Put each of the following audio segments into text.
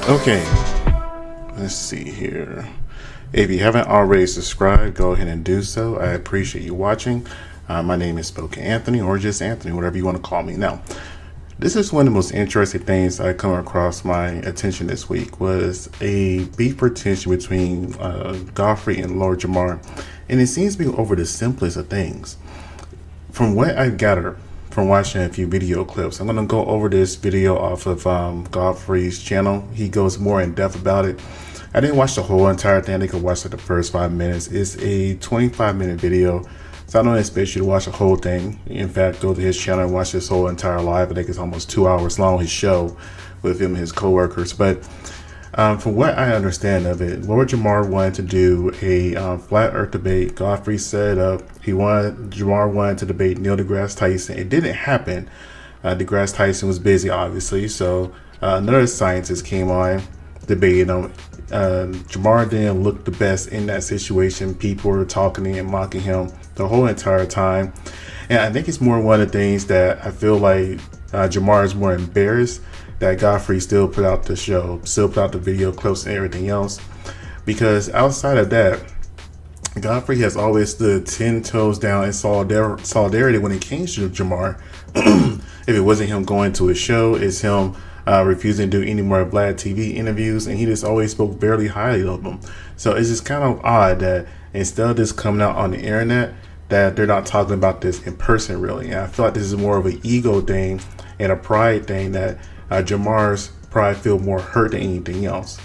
Okay, let's see here. If you haven't already subscribed, go ahead and do so. I appreciate you watching. My name is Spoken Anthony, or just Anthony, whatever you want to call me. Now, this is one of the most interesting things I come across my attention this week was a beef or tension between Godfrey and Lord Jamar, and it seems to be over the simplest of things. From what I've gathered from watching a few video clips, I'm going to go over this video off of Godfrey's channel. He goes more in depth about it. I didn't watch the whole entire thing. I think I watched like the first 5 minutes. It's a 25-minute video, so I don't expect you to watch the whole thing. In fact, go to his channel and watch this whole entire live. I think it's almost 2 hours long, his show with him and his co-workers. But from what I understand of it, Lord Jamar wanted to do a flat earth debate. Godfrey set it up. Jamar wanted to debate Neil deGrasse Tyson. It didn't happen. deGrasse Tyson was busy, obviously, so another scientist came on debating him. Jamar didn't look the best in that situation. People were talking and mocking him the whole entire time. And I think it's more one of the things that I feel like Jamar is more embarrassed that Godfrey still put out the show, still put out the video clips and everything else. Because outside of that, Godfrey has always stood 10 toes down in solidarity when it came to Jamar. If it wasn't him going to his show, it's him refusing to do any more Vlad TV interviews, and he just always spoke very highly of them. So it's just kind of odd that instead of this coming out on the internet, that they're not talking about this in person, really. And I feel like this is more of an ego thing and a pride thing that Jamar's pride feel more hurt than anything else.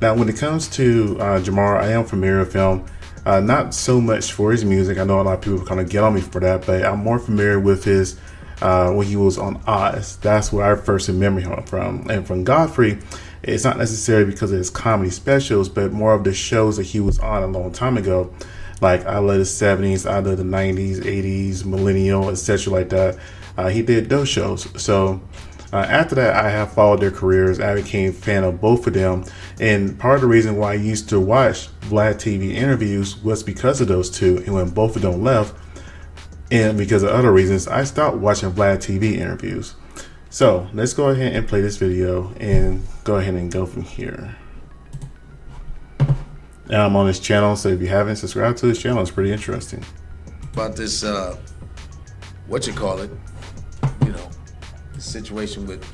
Now, when it comes to Jamar, I am familiar with him. Not so much for his music. I know a lot of people kind of get on me for that, but I'm more familiar with his when he was on Oz. That's where I first remember him from. And from Godfrey, it's not necessarily because of his comedy specials, but more of the shows that he was on a long time ago, like I Love the 70s, I Love the 90s, 80s, Millennial, etc. like that. He did those shows. So after that, I have followed their careers. I became a fan of both of them. And part of the reason why I used to watch Vlad TV interviews was because of those two. And when both of them left, and because of other reasons, I stopped watching Vlad TV interviews. So let's go ahead and play this video and go ahead and go from here. Now I'm on his channel, so if you haven't subscribed to his channel, it's pretty interesting. About this, what you call it, situation with,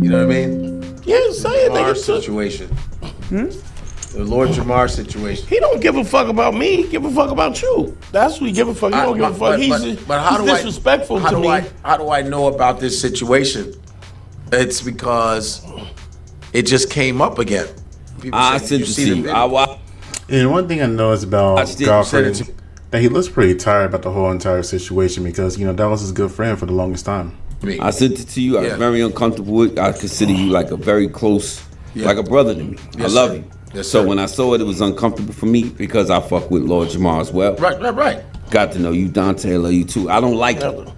you know what I mean? Yeah, say it, Jamar situation. The Lord Jamar situation. He don't give a fuck about me. He give a fuck about you. That's what he give a fuck. He don't give a fuck. He's disrespectful to me. How do I know about this situation? It's because it just came up again. I sent it to you. And one thing I know is about Godfrey, that he looks pretty tired about the whole entire situation because, that was his good friend for the longest time. I sent it to you. I was very uncomfortable with. I consider you like a very close, like a brother to me. Yes, I love sir. you. Yes, So sir. when I saw it, it was uncomfortable for me because I fuck with Lord Jamar as well. Right. Got to know you, Dante. I love you too. I don't like it.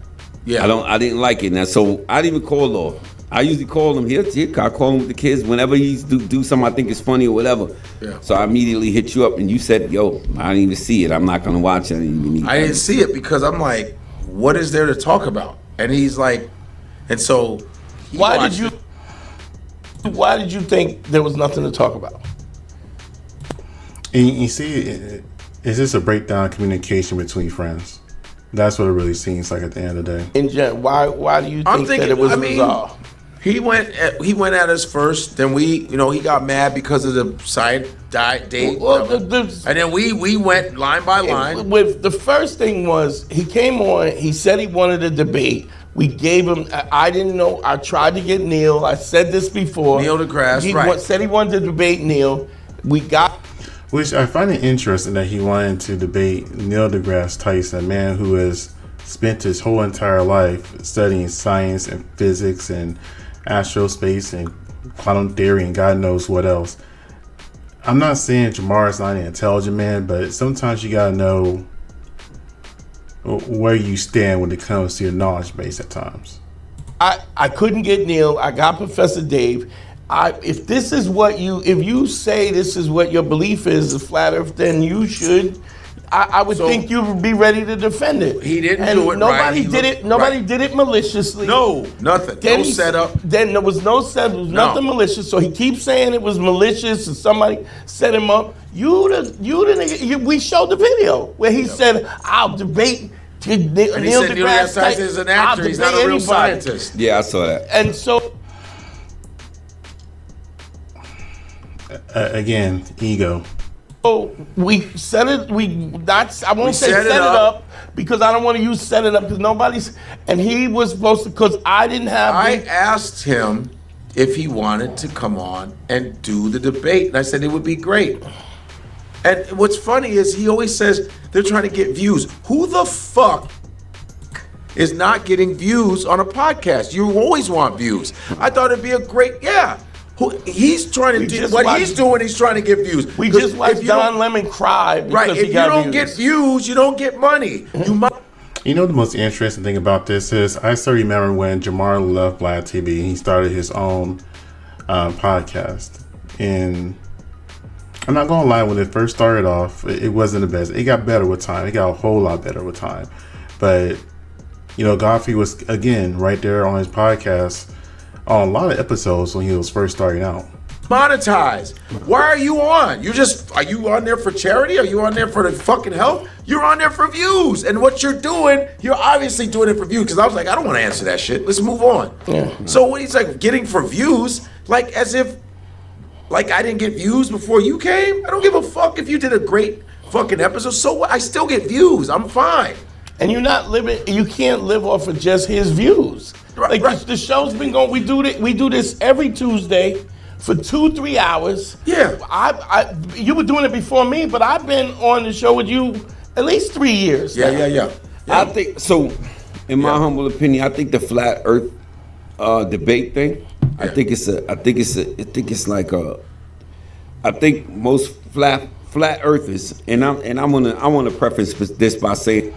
Yeah. I didn't like it. Now, so I didn't even call Lord. I usually call him here. I call him with the kids whenever he's do something I think is funny or whatever. Yeah. So I immediately hit you up and you said, "Yo, I didn't even see it. I'm not gonna watch it." I didn't see it because I'm like, what is there to talk about? And he's like, and so Why did you think there was nothing to talk about? And you see, it's just a breakdown of communication between friends. That's what it really seems like at the end of the day. In general, why do you think that it was resolved? He went at us first. Then he got mad because of the side date. Well, and then we went line by line. With the first thing was he came on. He said he wanted a debate. We gave him. I didn't know. I tried to get Neil. I said this before. Neil deGrasse, He said he wanted to debate Neil. We got. Which I find it interesting that he wanted to debate Neil deGrasse Tyson, a man who has spent his whole entire life studying science and physics and astrospace and quantum theory and God knows what else. I'm not saying Jamar is not an intelligent man, but sometimes you gotta know where you stand when it comes to your knowledge base at times. I couldn't get Neil. I got Professor Dave. If you say this is what your belief is, the flat earth, then you should I would So- think you would be ready to defend it. He didn't And do it nobody right. He did looked- it. Nobody right. did it maliciously. No, nothing. Then No he- setup. Then there was no setup. There was No. nothing malicious. So he keeps saying it was malicious and somebody set him up. You the nigga. We showed the video where he said, "I'll debate." And he said Neil deGrasse Tyson is an actor. He's not a real scientist. Yeah, I saw that. And so Again, ego. we set it. I won't say set set it it up. up because I don't want to use set it up because nobody's. And he was supposed to because I didn't have. I asked him if he wanted to come on and do the debate, and I said it would be great. And what's funny is he always says they're trying to get views. Who the fuck is not getting views on a podcast? You always want views. I thought it'd be a great, yeah. He's trying to We do just what watched- he's doing. He's trying to get views. We 'Cause just watched if you Don don't- Lemon cry because Right, he if you got don't views. get views, you don't get money. You might. You know the most interesting thing about this is I still remember when Jamar left Vlad TV. He started his own podcast, and I'm not gonna lie. When it first started off, it wasn't the best. It got better with time. It got a whole lot better with time. But Godfrey was again right there on his podcast on a lot of episodes when he was first starting out. Monetize. Why are you on? Are you on there for charity? Are you on there for the fucking help? You're on there for views. And what you're doing, you're obviously doing it for views. Because I was like, I don't want to answer that shit. Let's move on. Yeah. So when he's like getting for views, like as if, like I didn't get views before you came. I don't give a fuck if you did a great fucking episode. So what? I still get views. I'm fine. And you're not living. You can't live off of just his views. Right, Like right. the show's been going. We do this every Tuesday for 2-3 hours. Yeah. You were doing it before me, but I've been on the show with you at least 3 years. Yeah, now. yeah. I think so. In my Yeah. humble opinion, I think the flat Earth debate thing. I Yeah. think most flat earthers, and I want to preface this by saying,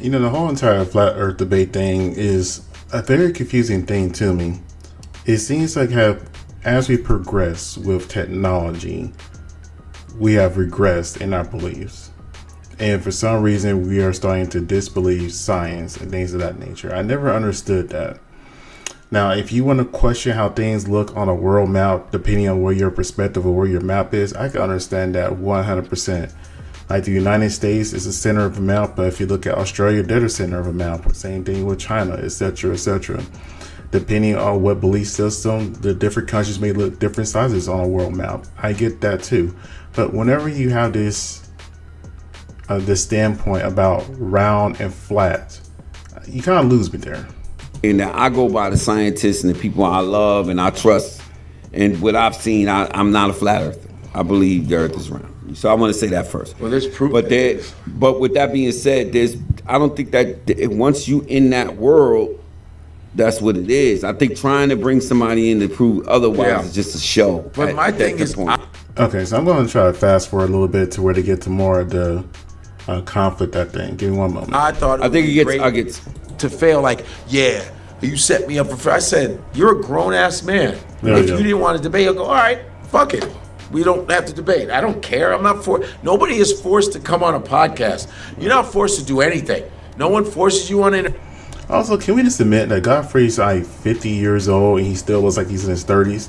The whole entire flat Earth debate thing is a very confusing thing to me. It seems like as we progress with technology, we have regressed in our beliefs. And for some reason, we are starting to disbelieve science and things of that nature. I never understood that. Now, if you want to question how things look on a world map, depending on where your perspective or where your map is, I can understand that 100%. Like the United States is the center of a map, but if you look at Australia, they're the center of a map. Same thing with China, etc., etc. Depending on what belief system, the different countries may look different sizes on a world map. I get that too. But whenever you have this standpoint about round and flat, you kind of lose me there. and I go by the scientists and the people I love and I trust, and what I've seen, I'm not a flat earther. I believe the Earth is round. So I want to say that first. Well, there's proof. But with that being said, I don't think that once you in that world, that's what it is. I think trying to bring somebody in to prove otherwise is just a show. But my thing is, Okay, so I'm going to try to fast forward a little bit to where to get to more of the conflict, I think. Give me one moment. I thought I think it gets. great to fail like, yeah, you set me up for. I said, you're a grown ass man. There If you you go. didn't want to debate, I'll go, all right, fuck it. We don't have to debate. I don't care. I'm not for. Nobody is forced to come on a podcast. You're not forced to do anything. No one forces you on it. Also, can we just admit that Godfrey's like 50 years old and he still looks like he's in his 30s?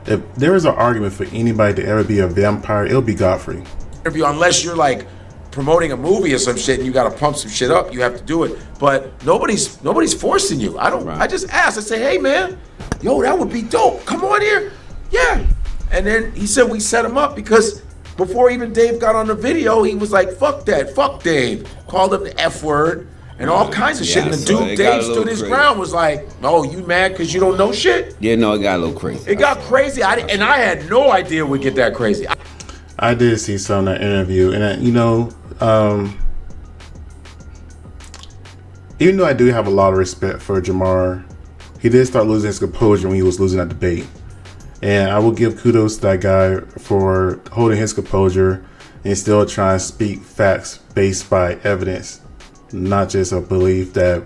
If there is an argument for anybody to ever be a vampire, it'll be Godfrey. Interview unless you're like promoting a movie or some shit and you got to pump some shit up. You have to do it. But nobody's forcing you. I don't. Right. I just asked. I say, hey man, yo, that would be dope. Come on here. Yeah. And then he said we set him up because before even Dave got on the video, he was like, fuck that, fuck Dave. Called him the F word and all kinds of shit. And the so dude, it got a Dave little stood his crazy. ground, was like, oh, you mad because you don't know shit? Yeah, no, it got a little crazy. It got crazy. I had no idea it would get that crazy. I did see some of that interview, and even though I do have a lot of respect for Jamar, he did start losing his composure when he was losing that debate. And I will give kudos to that guy for holding his composure and still trying to speak facts based by evidence, not just a belief that,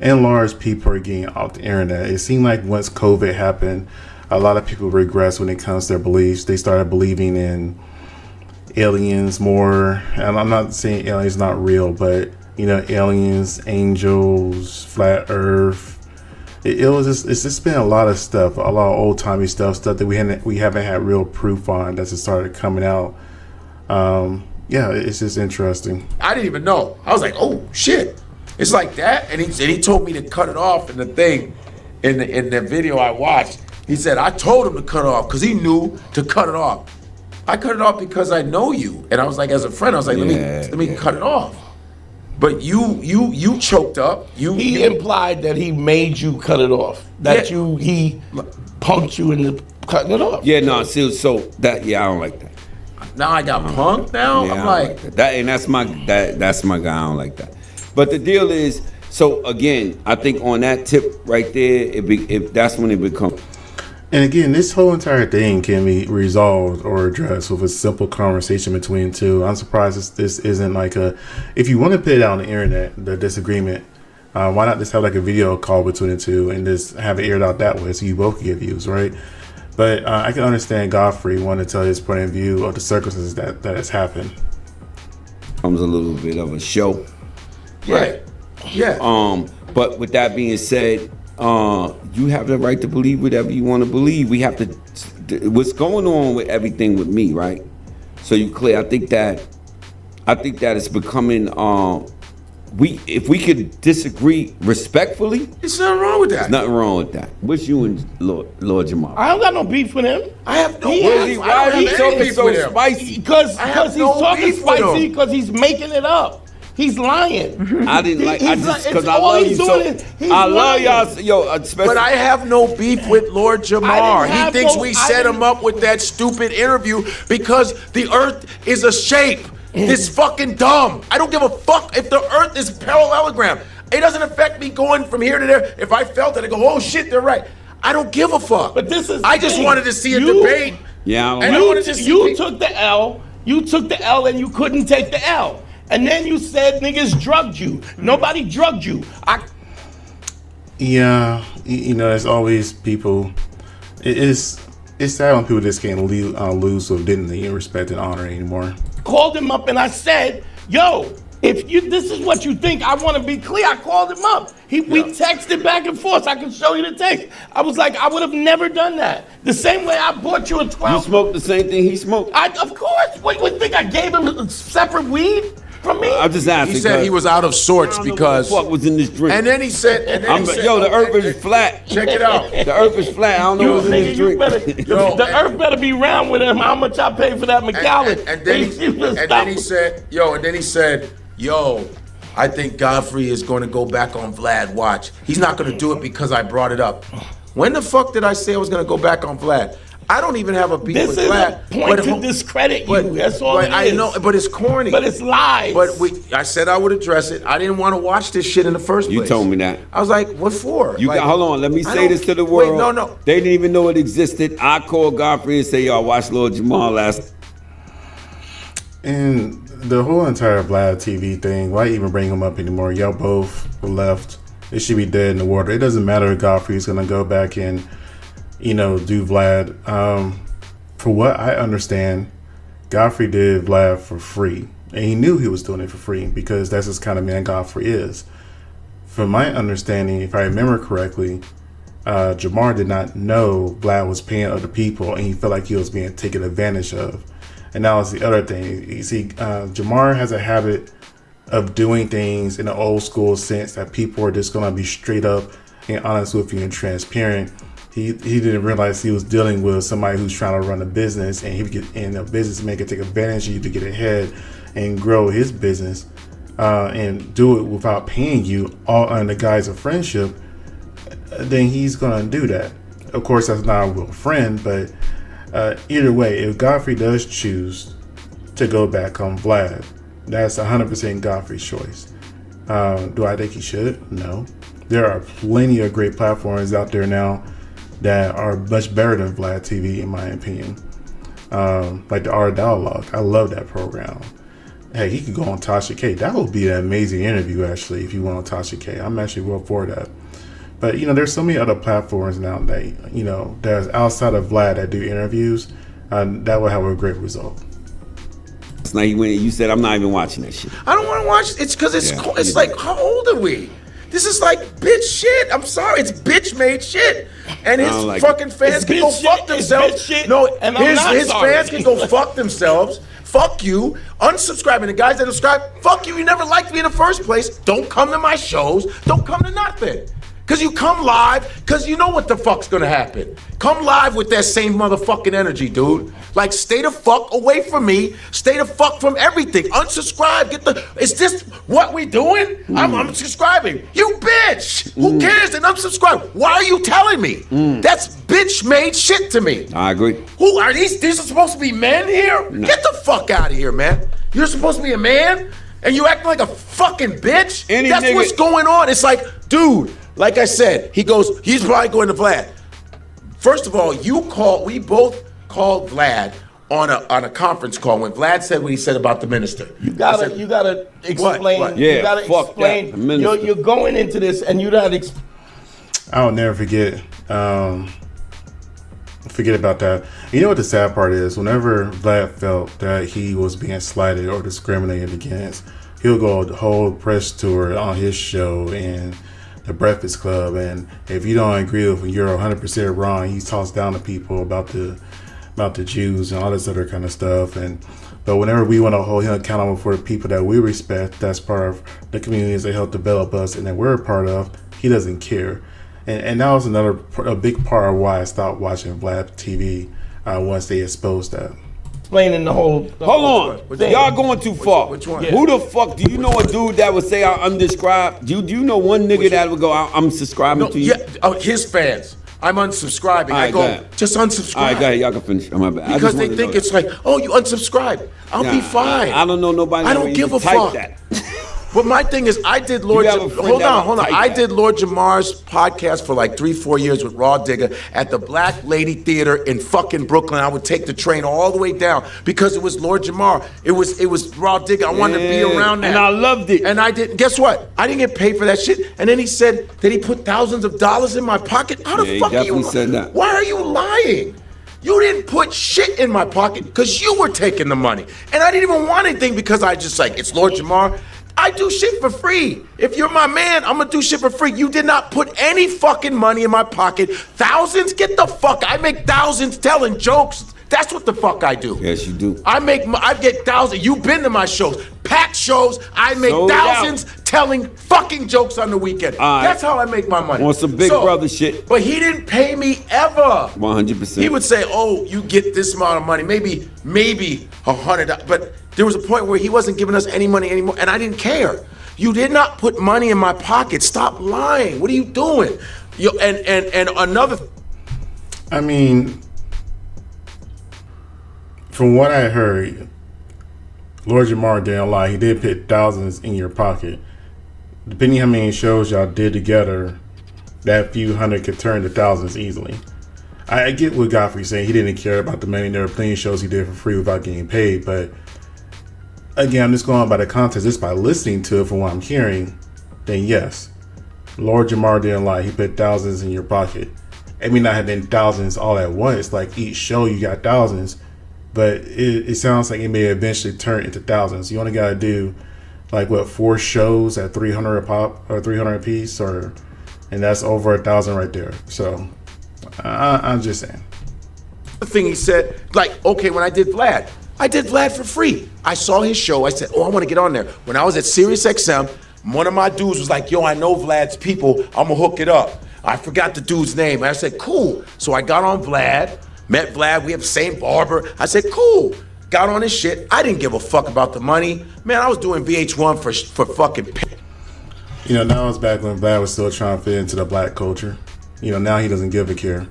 in large, people are getting off the internet. It seemed like once COVID happened, a lot of people regressed when it comes to their beliefs. They started believing in aliens more. And I'm not saying aliens not real, but aliens, angels, flat Earth. It's just been a lot of stuff, a lot of old timey stuff that we haven't had real proof on that's just started coming out. It's just interesting. I didn't even know. I was like, oh shit, it's like that. And he told me to cut it off in the thing, in the video I watched. He said I told him to cut it off because he knew to cut it off. I cut it off because I know you, and I was like, as a friend, I was like, let me cut it off. But you choked up. He implied that he made you cut it off. That he punked you into cutting it off. Yeah, no. So that I don't like that. Now I got punked. Now I'm like that, and that's my guy. I don't like that. But the deal is, so again, I think on that tip right there, that's when it becomes. And again, this whole entire thing can be resolved or addressed with a simple conversation between two. I'm surprised this isn't like if you want to put it out on the internet, the disagreement, why not just have like a video call between the two and just have it aired out that way so you both get views, right? But I can understand Godfrey wanting to tell his point of view of the circumstances that has happened. Comes a little bit of a show. Right. Yeah. But with that being said, you have the right to believe whatever you want to believe. We have to. What's going on with everything with me, right? So you clear. I think that it's becoming. If we could disagree respectfully, there's nothing wrong with that. There's nothing wrong with that. What's you and Lord Jamar? I don't got no beef with him. I have no beef. Why are you talking so spicy? Because he's talking spicy because he's making it up. He's lying. I didn't like. I just because I love you so. I love y'all, yo. Especially. But I have no beef with Lord Jamar. He thinks we set him up with that stupid interview because the Earth is a shape. It's fucking dumb. I don't give a fuck if the Earth is parallelogram. It doesn't affect me going from here to there. If I felt it, I go, oh shit, they're right. I don't give a fuck. But this is. I just wanted to see a debate. Yeah. You took the L. You took the L, and you couldn't take the L. And then you said niggas drugged you. Nobody drugged you. There's always people. It's sad when people just can't lose with dignity and respect and honor anymore. Called him up and I said, yo, if this is what you think, I want to be clear. I called him up. We texted back and forth. I can show you the text. I was like, I would have never done that. The same way I bought you a 12. You smoked the same thing he smoked? Of course. What, you think I gave him separate weed? From me? I'm just asking. He said he was out of sorts because what was in this drink. And then he said, the Earth is flat. Check it out. The Earth is flat. I don't know what's in this drink. The Earth better be round with him. How much I paid for that McAllen? And then he said, yo, I think Godfrey is going to go back on Vlad. Watch. He's not going to do it because I brought it up. When the fuck did I say I was going to go back on Vlad? I don't even have a beef with Vlad. This is a point to discredit you. That's all it is. I know, but it's corny. But it's lies. But I said I would address it. I didn't want to watch this shit in the first place. You told me that. I was like, what for? Hold on. Let me say this to the world. Wait, no. They didn't even know it existed. I called Godfrey and say, y'all watch Lord Jamar last. And the whole entire Vlad TV thing, why even bring him up anymore? Y'all both were left. It should be dead in the water. It doesn't matter if Godfrey's going to go back and do Vlad. For what I understand, Godfrey did Vlad for free. And he knew he was doing it for free because that's the kind of man Godfrey is. From my understanding, if I remember correctly, Jamar did not know Vlad was paying other people and he felt like he was being taken advantage of. And that was the other thing. You see, Jamar has a habit of doing things in the old school sense that people are just going to be straight up and honest with you and transparent. He didn't realize he was dealing with somebody who's trying to run a business, and a businessman could take advantage of you to get ahead and grow his business, and do it without paying you, all under the guise of friendship. Then he's gonna do that. Of course, that's not a real friend, but either way, if Godfrey does choose to go back on Vlad, that's 100% Godfrey's choice. Do I think he should? No. There are plenty of great platforms out there now that are much better than Vlad TV, in my opinion. Like the Art Dialogue. I love that program. Hey, he could go on Tasha K. That would be an amazing interview, actually, if you went on Tasha K. I'm actually well for that. But, there's so many other platforms now that, that's outside of Vlad that do interviews. That will have a great result. last night. He went. You said I'm not even watching that shit. I don't want to watch. It's because it's like, how old are we? This is like bitch shit. I'm sorry, it's bitch made shit, and his like fucking fans It's can go bitch fuck shit, it's themselves. bitch shit, No, and I'm not his sorry. fans can go fuck themselves. Fuck you. Unsubscribe. And the guys that subscribe, fuck you. You never liked me in the first place. Don't come to my shows. Don't come to nothing. Because you come live, because you know what the fuck's going to happen. Come live with that same motherfucking energy, dude. Like, stay the fuck away from me. Stay the fuck from everything. Unsubscribe. Is this what we doing? I'm unsubscribing. You bitch. Who cares? Then unsubscribe. Why are you telling me? That's bitch made shit to me. I agree. Who are these? These are supposed to be men here? No. Get the fuck out of here, man. You're supposed to be a man, and you acting like a fucking bitch? Any That's nigga- what's going on. It's like, dude, like I said, he's probably going to Vlad. First of all, we both called Vlad on a conference call when Vlad said what he said about the minister. You gotta explain. What? Yeah, you gotta fuck explain. that, the minister. You're going into this, and you gotta. I'll never forget. Forget about that. You know what the sad part is? Whenever Vlad felt that he was being slighted or discriminated against, he'll go the whole press tour on his show and the Breakfast Club. And if you don't agree with him, you're 100% wrong. He talks down to people about the Jews and all this other kind of stuff. But whenever we want to hold him accountable for the people that we respect, that's part of the communities that help develop us and that we're a part of, he doesn't care. And that was a big part of why I stopped watching Vlad TV once they exposed that. Explaining the whole. Hold on, thing. y'all going too far. Which one? Who the fuck? Do you know a dude that would say I'm undescribed? Do you know one nigga that would go, I'm subscribing to you? His fans. I'm unsubscribing. All I right, go, go ahead. just unsubscribe. All right, go ahead. Y'all can finish. My bad. I just Because they wanted to think know it's that. like, oh, you unsubscribe. I'll be fine. I don't know nobody. I that don't would give a even type fuck. That. But my thing is, I did Lord. You have a friend Hold that on. would type I that. did Lord Jamar's podcast for like 3-4 years with Raw Digger at the Black Lady Theater in fucking Brooklyn. I would take the train all the way down because it was Lord Jamar. It was Raw Digger. I wanted to be around that, and I loved it. And I didn't. Guess what? I didn't get paid for that shit. And then he said that he put thousands of dollars in my pocket. How the Yeah, he fuck are you? definitely said that. Why are you lying? You didn't put shit in my pocket because you were taking the money. And I didn't even want anything because I just like, it's Lord Jamar. I do shit for free. If you're my man, I'm gonna do shit for free. You did not put any fucking money in my pocket. Thousands? Get the fuck. I make thousands telling jokes. That's what the fuck I do. Yes, you do. I get thousands. You've been to my shows, packed shows. I make Sold thousands telling fucking jokes on the weekend. All right. That's how I make my money. On some Big Brother shit. But he didn't pay me ever. 100%. He would say, "Oh, you get this amount of money, maybe $100." But there was a point where he wasn't giving us any money anymore, and I didn't care. You did not put money in my pocket. Stop lying. What are you doing? And another. I mean, from what I heard, Lord Jamar didn't lie. He did put thousands in your pocket. Depending how many shows y'all did together, that few hundred could turn to thousands easily. I get what Godfrey's saying. He didn't care about the money. There were plenty of shows he did for free without getting paid. But again, I'm just going by the context. Just by listening to it from what I'm hearing, then yes, Lord Jamar didn't lie. He put thousands in your pocket. It may not have been thousands all at once. Like each show you got thousands. But it sounds like it may eventually turn into thousands. You only got to do like 4 shows at 300 a pop or 300 a piece, and that's over 1,000 right there. So I'm just saying. The thing he said, like, okay, when I did Vlad for free. I saw his show. I said, oh, I want to get on there. When I was at SiriusXM, one of my dudes was like, yo, I know Vlad's people. I'm going to hook it up. I forgot the dude's name. I said, cool. So I got on Vlad. Met Vlad, we have the same barber. I said, cool. Got on his shit. I didn't give a fuck about the money. Man, I was doing VH1 for fucking pay. You know, now it's back when Vlad was still trying to fit into the black culture. You know, now he doesn't give a care.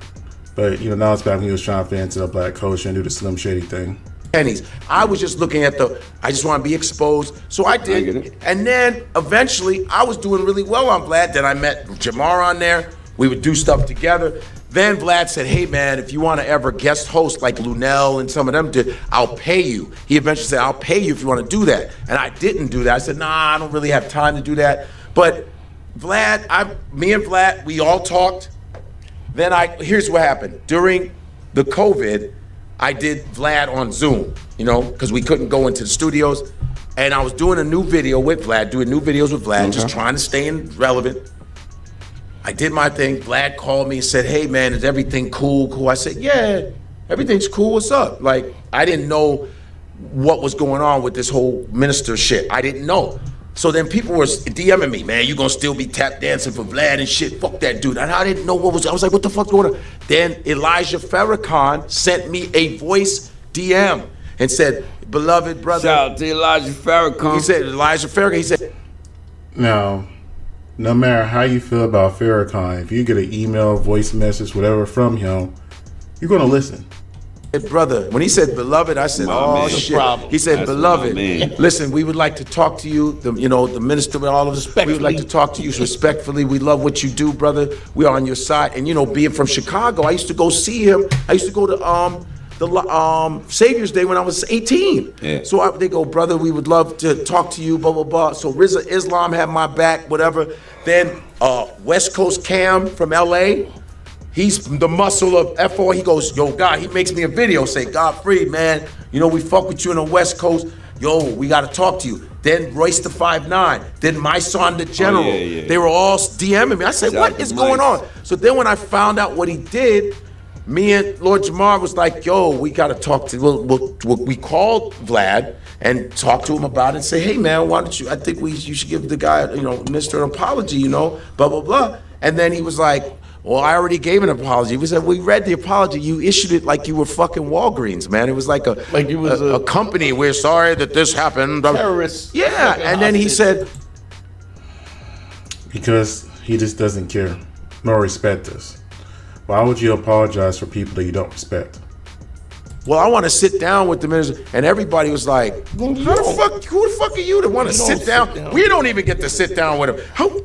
But, you know, now it's back when he was trying to fit into the black culture and do the Slim Shady thing. Pennies. I was just looking at I just want to be exposed. So I did. get it. And then eventually I was doing really well on Vlad. Then I met Jamar on there. We would do stuff together. Then Vlad said, hey man, if you want to ever guest host like Lunel and some of them did, I'll pay you. He eventually said, I'll pay you if you want to do that. And I didn't do that. I said, nah, I don't really have time to do that. But Vlad, me and Vlad, we all talked. Then here's what happened. During the COVID, I did Vlad on Zoom, you know, because we couldn't go into the studios. And I was doing a new video with Vlad, doing new videos with Vlad, just trying to stay relevant. I did my thing. Vlad called me and said, hey, man, is everything cool? I said, yeah, everything's cool. What's up? Like, I didn't know what was going on with this whole minister shit. I didn't know. So then people were DMing me, man, you gonna still be tap dancing for Vlad and shit? Fuck that dude. And I didn't know I was like, what the fuck's going on? Then Elijah Farrakhan sent me a voice DM and said, beloved brother. Shout out to Elijah Farrakhan. He said, Elijah Farrakhan, he said. Now, no matter how you feel about Farrakhan, if you get an email, voice message, whatever from him, you're gonna listen. Brother, when he said beloved, I said, oh shit. He said, That's beloved, my man. listen, we would like to talk to you, the minister with all of us, we would like to talk to you respectfully. We love what you do, brother. We are on your side. And being from Chicago, I used to go see him. I used to go to the Savior's Day when I was 18. Yeah. So they go, brother, we would love to talk to you, blah, blah, blah. So Rizza Islam had my back, whatever. Then West Coast Cam from LA, he's the muscle of FO. He goes, yo, God, he makes me a video, say, Godfrey, man, we fuck with you on the West Coast. Yo, we got to talk to you. Then Royce the 5'9", then my son, the General. Yeah. They were all DMing me. I said, what is going on? So then when I found out what he did, me and Lord Jamar was like, yo, we got to talk to, we called Vlad and talked to him about it and say, hey, man, why don't I think you should give the guy, minister an apology, blah, blah, blah. And then he was like, well, I already gave an apology. We said, we read the apology. You issued it like you were fucking Walgreens, man. It was like a company. We're sorry that this happened. Terrorists. Yeah, and then he said, Because he just doesn't care nor respect us. Why would you apologize for people that you don't respect? well, I want to sit down with the minister. And everybody was like, who the fuck are you to want to sit down? We don't even get to sit down with him.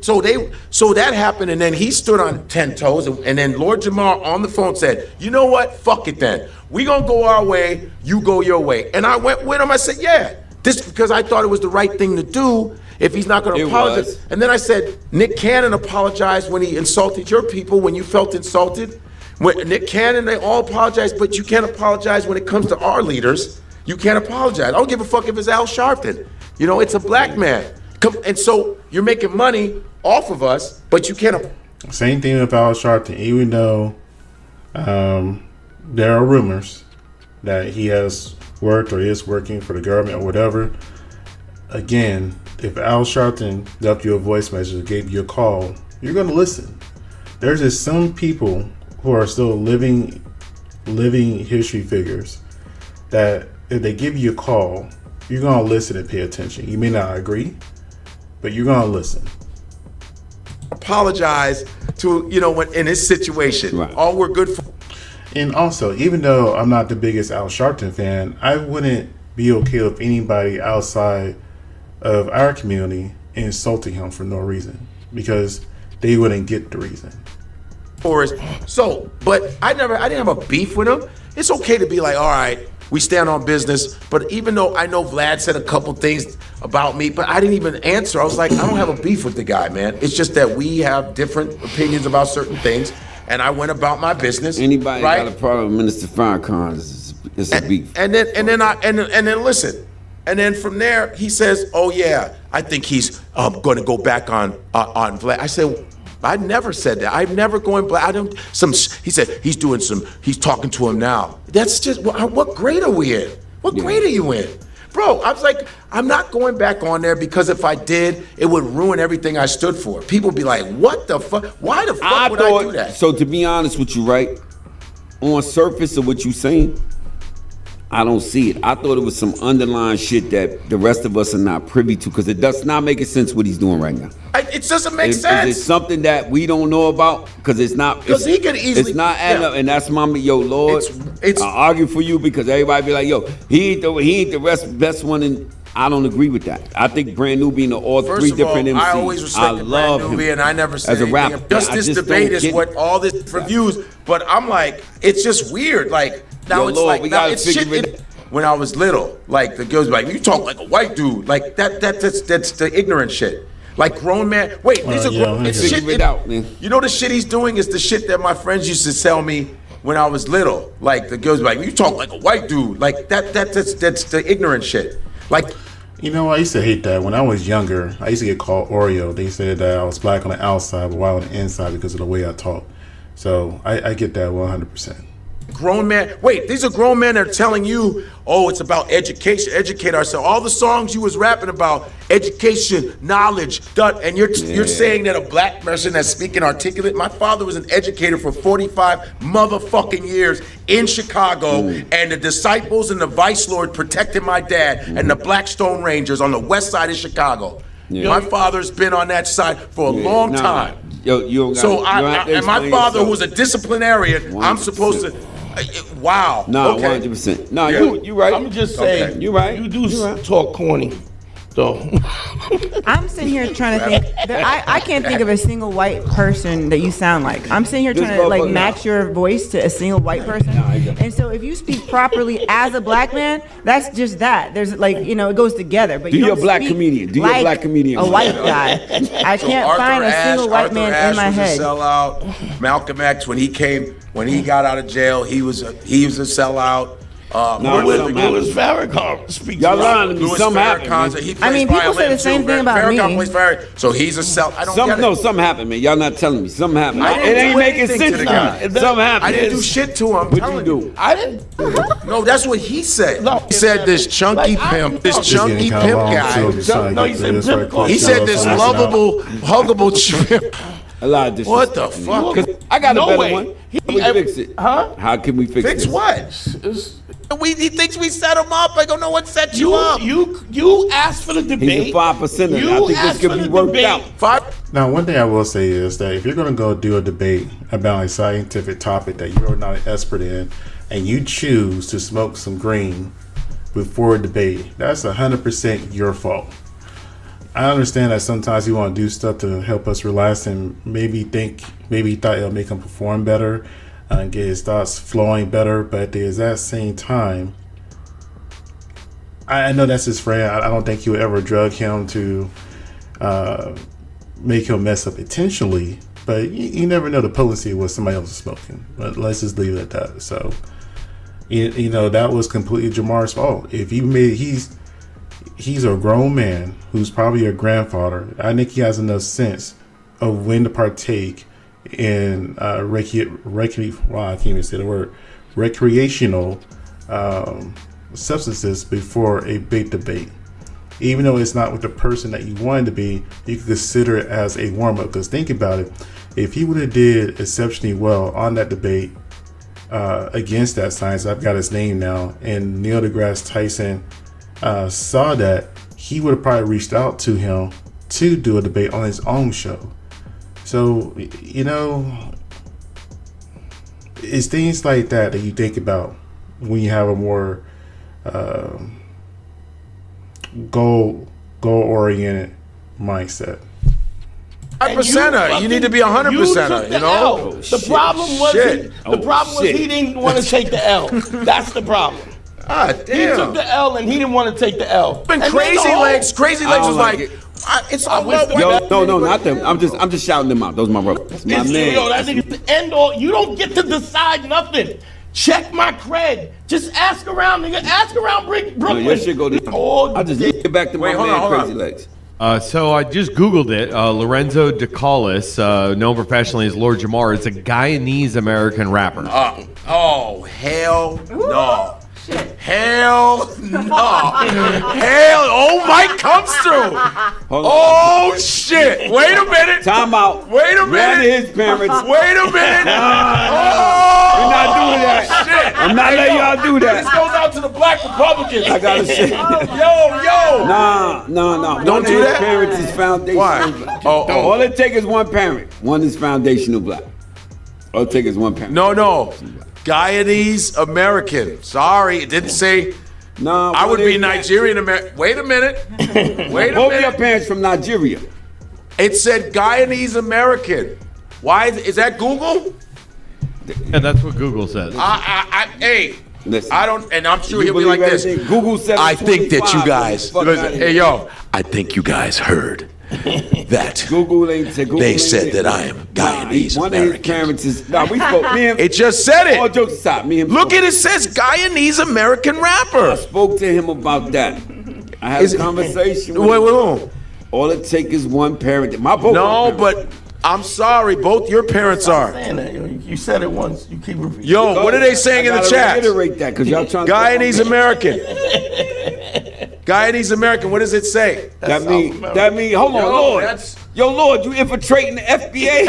So that happened, and then he stood on 10 toes, and then Lord Jamar on the phone said, you know what? Fuck it then. We gonna go our way, you go your way. And I went with him, I said, yeah. This because I thought it was the right thing to do if he's not gonna apologize. Was. And then I said, Nick Cannon apologized when he insulted your people, when you felt insulted. When Nick Cannon, they all apologize, but you can't apologize when it comes to our leaders. You can't apologize. I don't give a fuck if it's Al Sharpton. It's a black man. And so you're making money off of us, but you can't. Same thing with Al Sharpton. Even though there are rumors that he has worked or is working for the government or whatever. Again, if Al Sharpton left you a voice message or gave you a call, you're going to listen. There's just some people who are still living history figures that if they give you a call, you're going to listen and pay attention. You may not agree, but you're going to listen. Apologize to, when in this situation. Right. All we're good for. And also, even though I'm not the biggest Al Sharpton fan, I wouldn't be okay with anybody outside of our community insulting him for no reason, because they wouldn't get the reason. So, but I didn't have a beef with him. It's okay to be like, all right, we stand on business. But even though I know Vlad said a couple things about me, but I didn't even answer. I was like, I don't have a beef with the guy, man. It's just that we have different opinions about certain things, and I went about my business. Anybody right? got a problem with Minister Farrakhan is a beef. And then listen. And then from there, he says, oh yeah, I think he's going to go back on Vlad. I said, I never said that. I'm never going black. He said he's talking to him now. That's just, what grade are we in? What grade are you in? Bro, I was like, I'm not going back on there, because if I did, it would ruin everything I stood for. People be like, what the fuck? Why the fuck would I do that? So to be honest with you, right, on surface of what you saying, I don't see it. I thought it was some underlying shit that the rest of us are not privy to, because it does not make sense what he's doing right now. It doesn't make sense. Is it something that we don't know about? Because it's not. Because he could easily. It's not adding up, and that's Lord. It's I argue for you because everybody be like, yo, he ain't the best one, and I don't agree with that. I think Brand New being all three different MCs. I always respected Brand New, and I never said as a anything. rapper. Just this debate is what all this reviews. But I'm like, it's just weird. Like now Yo, it's Lord, like we now gotta it's figure shit. When I was little, like the girls be like, you talk like a white dude, like that's the ignorant shit. Like grown man. Wait, these are grown. It's shit. Figure it out, man. You know the shit he's doing is the shit that my friends used to tell me. when I was little. Like the girls be like, you talk like a white dude. Like that's the ignorant shit. Like, You know, I used to hate that. When I was younger, I used to get called Oreo. They said that I was black on the outside, but white on the inside because of the way I talk. So I get that 100%. grown man. Wait, these are grown men that are telling you, oh, it's about education, educate ourselves. All the songs you was rapping about, education, knowledge, and you're saying that a black person that's speaking articulate. My father was an educator for 45 motherfucking years in Chicago, and the disciples and the vice lord protected my dad and the Blackstone Rangers on the west side of Chicago. My father's been on that side for a long time. Yo, you don't So gotta, and my father, who was a disciplinarian, I'm supposed to. Wow. Nah, okay. 100%. Nah, you right. I'm just saying. Okay. You right. You do talk corny, though. I'm sitting here trying to think. I can't think of a single white person that you sound like. I'm sitting here This trying to like motherfucker- match your voice to a single white person. And so if you speak properly as a black man, that's just that. There's like, you know, it goes together. But Do you your don't black speak comedian. Do your like black comedian. a white guy. I can't find a single white man in my head. Arthur Ashe was a sellout. Malcolm X, when he got out of jail, he was a sellout. Louis Farrakhan speaks. Y'all lying to me. Louis Something Farrakhan, happened. he I mean, plays people say violin, the same too. thing about Farrakhan me. plays Farrakhan, so he's a sellout. I don't get it. Something happened, man. Y'all not telling me. Something happened. I didn't It ain't do making anything to sense the to guy. me. Something happened. I didn't do shit to him. I'm What'd telling you do? I didn't. No, that's what he said. No, He said this chunky like, pimp, this It's chunky getting kinda pimp long, guy. so just trying to No, get he to said this pimp right called- quick. He said this So let's not- lovable, huggable shrimp. A lot of disrespect. What the fuck? 'Cause I got No a better way. one. He- How can we fix it? Huh? How can we fix Fix this? what? He thinks we set him up. I don't know what set you up. You asked for the debate. He's a 5%. I You think this asked could for be the worked debate. out. Now, one thing I will say is that if you're going to go do a debate about a scientific topic that you're not an expert in, and you choose to smoke some green before a debate, that's 100% your fault. I understand that sometimes you want to do stuff to help us relax and maybe he thought it'll make him perform better and get his thoughts flowing better, but at the exact same time, I know that's his friend. I don't think he would ever drug him to make him mess up intentionally, but you never know the potency of what somebody else is smoking. But let's just leave it at that. So, you know, that was completely Jamar's fault. If he's a grown man who's probably a grandfather. I think he has enough sense of when to partake in recreational substances before a big debate. Even though it's not with the person that you wanted to be, you can consider it as a warm-up. Because think about it, if he would have did exceptionally well on that debate against that science, I've got his name now, and Neil deGrasse Tyson saw that, he would have probably reached out to him to do a debate on his own show. So, you know, it's things like that that you think about when you have a more goal-oriented mindset. 100%er. You need to be 100%er. You know. The problem was Shit. he didn't want to take the L. That's the problem. Ah, He damn. took the L and he didn't want to take the L. And then Crazy the whole- Legs. Crazy Legs was like like, it. it's all wish about the- Yo, no, not them. I'm just shouting them out. Those are my brothers. That's my Yo, man. that nigga's the end all. You don't get to decide nothing. Check my cred. Just ask around, nigga. Ask around Brooklyn. No, your shit go this. Oh, I just get back to Wait, my hold man, on, hold Crazy on. Legs. So I just Googled it. Lorenzo DeCollis, known professionally as Lord Jamar, is a Guyanese American rapper. Oh, hell no. Hell no. Hell, oh, Mike comes through. Hold on. Oh, shit. Wait a minute. Time out. Wait a One of minute. his parents. Wait a minute. We're Oh, not doing that. shit. I'm not letting y'all do this that. goes out to the black Republicans. I gotta say. Yo. Nah. Don't One do of that. his parents is foundational Why? black. Oh. All it takes is one parent. One is foundational black. All it takes is one parent. No. Guyanese American. Sorry, it didn't say. Nah, I would one be is- Nigerian American. Wait a minute. Wait a Both of your minute. parents from Nigeria. It said Guyanese American. Why is that Google? And that's what Google says. Hey, Listen. I don't, and I'm sure You he'll be like believe this. everything? Google said I think that you guys, Fuck outta listen, here. hey yo, I think you guys heard that Google ain't said. Google they ain't said that I am Guyanese One of his American. parents is. Nah, we spoke. Me and It just said all it. jokes aside, me and Look at it. Says Guyanese American rapper. spoke to him about that. I had Is a it- conversation. Wait, with him. wait. All it take is one parent. My both. No, my parents. but I'm sorry. Both your parents are. Saying that, you said it once. You keep repeating. Yo, what are they saying in the chat? Reiterate that because y'all trying. Guyanese American. Guyanese American. What does it say? That mean. Hold on, Yo, Lord. that's- Yo, Lord, you infiltrating the FBA?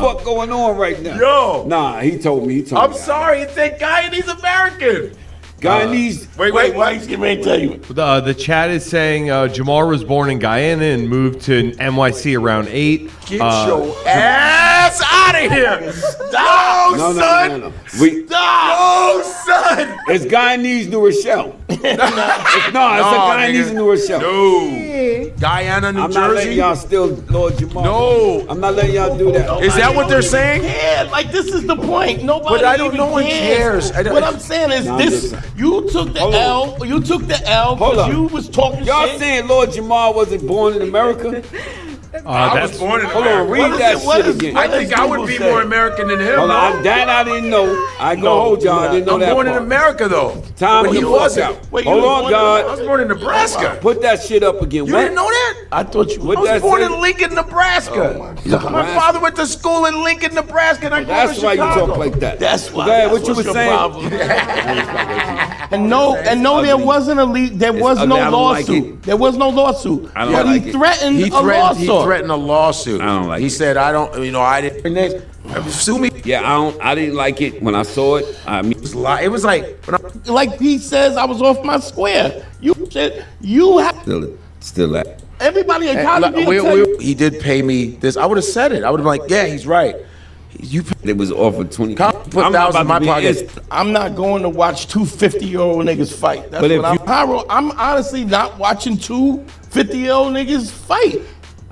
Fuck going on right now? Yo. Nah, he told me. I'm sorry. It said Guyanese American. Guyanese. Wait. Why he's getting ready to tell you? The chat is saying Jamar was born in Guyana and moved to NYC around 8. Get your ass out of here. Stop. No, son. no. We, No, son. it's Guyanese New Rochelle. It's a Guyanese nigga. New Rochelle. No. Guyana, New I'm not letting Jersey. y'all still Lord Jamar. No. I'm not letting y'all do that. Is that what they're saying? Yeah, like this is the point. Nobody But I don't even know one cares. I don't- What I'm saying is No, I'm this: just- you took the Hold L. on. You took the L Hold because on. you was talking Y'all shit. saying Lord Jamar wasn't born in America? I was born in Hold on, America. read What that is it- what shit is- again. what I think I would be Google more say? American than him. Hold no? on, that I didn't know. I ain't gonna hold y'all. I didn't know I'm that born in part. America, though. Time When to he fuck wasn't. out. Wait, you Hold was on, born in- I God. was born in Nebraska. Put that shit up again. You What? didn't know that? I thought you. What I was that born say? in Lincoln, Nebraska. My father went to school in Lincoln, Nebraska, and I grew up That's in why you Chicago. talk like that. That's why. Go ahead, that's what you what's was your saying? problem. And no, there ugly. wasn't a there was ugly. no I don't like lawsuit. it. There was no lawsuit. I don't But like he it. threatened He a lawsuit. threatened a lawsuit. I don't like He it. said, I don't, I didn't. Sue me. Yeah, I didn't like it when I saw it. I mean, It was like, when I, Like he says, I was off my square. You said you have still that. everybody in college. Tell you, he did pay me this. I would have said it. I would have been like, yeah, he's right. You It was offered 20. put I'm not thousands in about my to be pocket. inst- I'm not going to watch two 50-year-old niggas fight. That's But if what I'm. you- Pyro, I'm honestly not watching two 50-year-old niggas fight.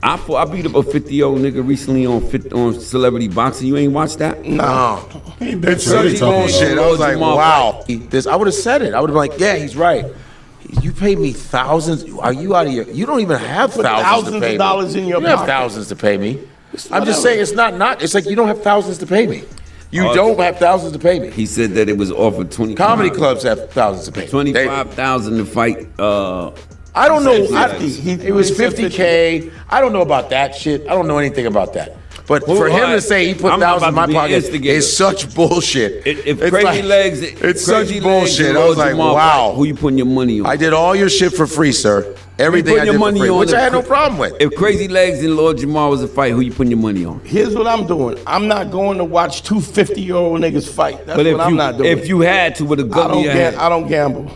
I beat up a 50-year-old nigga recently on Celebrity Boxing. You ain't watched that? No. It's Such bullshit. I was like, Jamal wow. I would have said it. I would have been like, yeah, he's right. You paid me thousands. Are you out of your? You don't even have Put thousands thousands to pay of dollars me. in your You don't have pocket. thousands to pay me. I'm whatever. just saying it's not. It's like you don't have thousands to pay me. You Oh, don't have thousands to pay me. He said that it was offered 20. Comedy clubs have thousands to pay me. 25,000 to fight. I don't know. He It was said 50K. I don't know about that shit. I don't know anything about that. But Well, for him alright. to say he put I'm not thousands in about my to be an pocket instigator. is such bullshit. If It's Crazy like- Legs, it's Crazy such Legs bullshit. and I was Lord like, Jamal wow. fight, who you putting your money on? I did all your shit for free, sir. Everything putting I your did for money free, on which if I had no Cra- problem with. If Crazy Legs and Lord Jamal was a fight, who you putting your money on? Here's what I'm doing. I'm not going to watch two 50-year-old niggas fight. That's But what I'm not doing. if you had to with a gun in your hand, I don't gamble.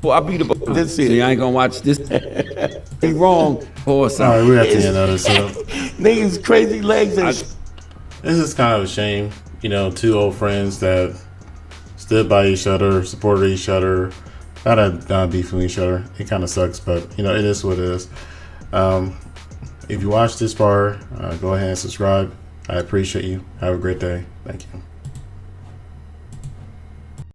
boy, I beat up. This So is- you ain't gonna watch this. He wrong. Horse. All right, we're at the end of this. So Niggas crazy legs and this is kind of a shame. You know, two old friends that stood by each other, supported each other, not beefing each other. It kind of sucks, but you know, it is what it is. If you watched this far, go ahead and subscribe. I appreciate you. Have a great day. Thank you.